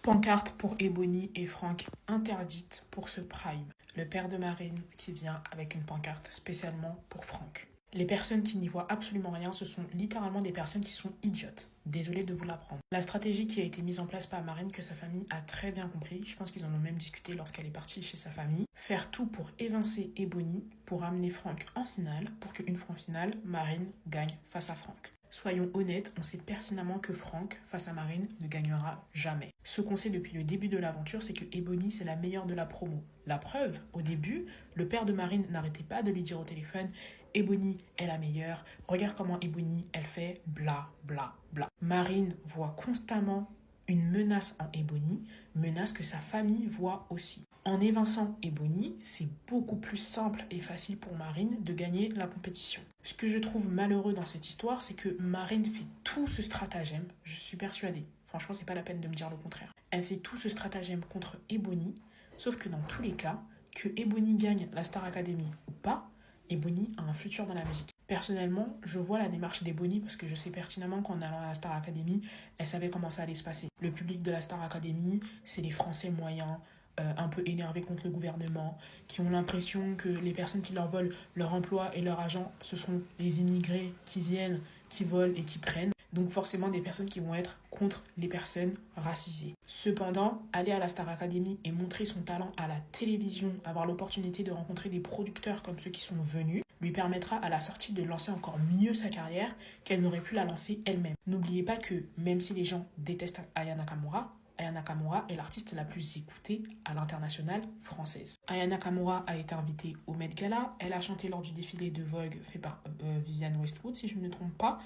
Pancarte pour Ebony et Franck interdite pour ce Prime. Le père de Marine qui vient avec une pancarte spécialement pour Franck. Les personnes qui n'y voient absolument rien, ce sont littéralement des personnes qui sont idiotes. Désolée de vous l'apprendre. La stratégie qui a été mise en place par Marine, que sa famille a très bien compris, je pense qu'ils en ont même discuté lorsqu'elle est partie chez sa famille, faire tout pour évincer Ebony, pour amener Franck en finale, pour qu'une fois en finale, Marine gagne face à Franck. Soyons honnêtes, on sait pertinemment que Franck, face à Marine, ne gagnera jamais. Ce qu'on sait depuis le début de l'aventure, c'est que Ebony, c'est la meilleure de la promo. La preuve, au début, le père de Marine n'arrêtait pas de lui dire au téléphone « Ebony est la meilleure, regarde comment Ebony, elle fait bla bla bla ». Marine voit constamment une menace en Ebony, menace que sa famille voit aussi. En évinçant Ebony, c'est beaucoup plus simple et facile pour Marine de gagner la compétition. Ce que je trouve malheureux dans cette histoire, c'est que Marine fait tout ce stratagème, je suis persuadée, franchement c'est pas la peine de me dire le contraire. Elle fait tout ce stratagème contre Ebony, sauf que dans tous les cas, que Ebony gagne la Star Academy ou pas, Ebony a un futur dans la musique. Personnellement, je vois la démarche d'Ebony parce que je sais pertinemment qu'en allant à la Star Academy, elle savait comment ça allait se passer. Le public de la Star Academy, c'est les Français moyens, un peu énervés contre le gouvernement, qui ont l'impression que les personnes qui leur volent leur emploi et leur argent, ce sont les immigrés qui viennent, qui volent et qui prennent. Donc forcément des personnes qui vont être contre les personnes racisées. Cependant, aller à la Star Academy et montrer son talent à la télévision, avoir l'opportunité de rencontrer des producteurs comme ceux qui sont venus, lui permettra à la sortie de lancer encore mieux sa carrière qu'elle n'aurait pu la lancer elle-même. N'oubliez pas que même si les gens détestent Aya Nakamura est l'artiste la plus écoutée à l'international française. Aya Nakamura a été invitée au Met Gala. Elle a chanté lors du défilé de Vogue fait par Vivienne Westwood, si je ne me trompe pas.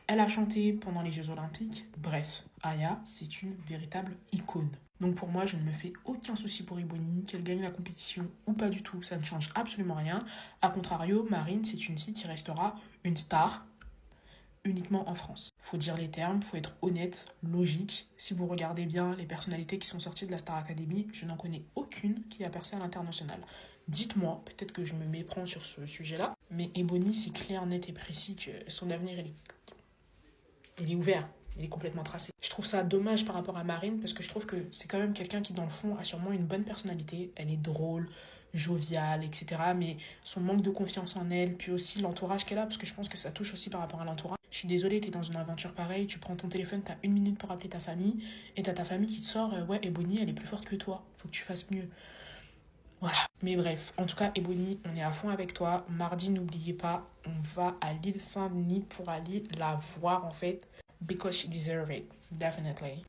Elle a chanté pendant les Jeux Olympiques. Bref, Aya, c'est une véritable icône. Donc pour moi, je ne me fais aucun souci pour Ebony, qu'elle gagne la compétition ou pas du tout, ça ne change absolument rien. A contrario, Marine, c'est une fille qui restera une star uniquement en France. Faut dire les termes, faut être honnête, logique. Si vous regardez bien les personnalités qui sont sorties de la Star Academy, je n'en connais aucune qui a percé à l'international. Dites-moi, peut-être que je me méprends sur ce sujet-là, mais Ebony, c'est clair, net et précis que son avenir, il est ouvert. Il est complètement tracé. Je trouve ça dommage par rapport à Marine parce que je trouve que c'est quand même quelqu'un qui, dans le fond, a sûrement une bonne personnalité. Elle est drôle, joviale, etc. Mais son manque de confiance en elle, puis aussi l'entourage qu'elle a, parce que je pense que ça touche aussi par rapport à l'entourage. Je suis désolée, t'es dans une aventure pareille, tu prends ton téléphone, t'as 1 minute pour appeler ta famille, et t'as ta famille qui te sort ouais, Ebony, elle est plus forte que toi. Faut que tu fasses mieux. Voilà. Mais bref, en tout cas, Ebony, on est à fond avec toi. Mardi, n'oubliez pas, on va à l'île Saint-Denis pour aller la voir, en fait. Because she deserves it, definitely.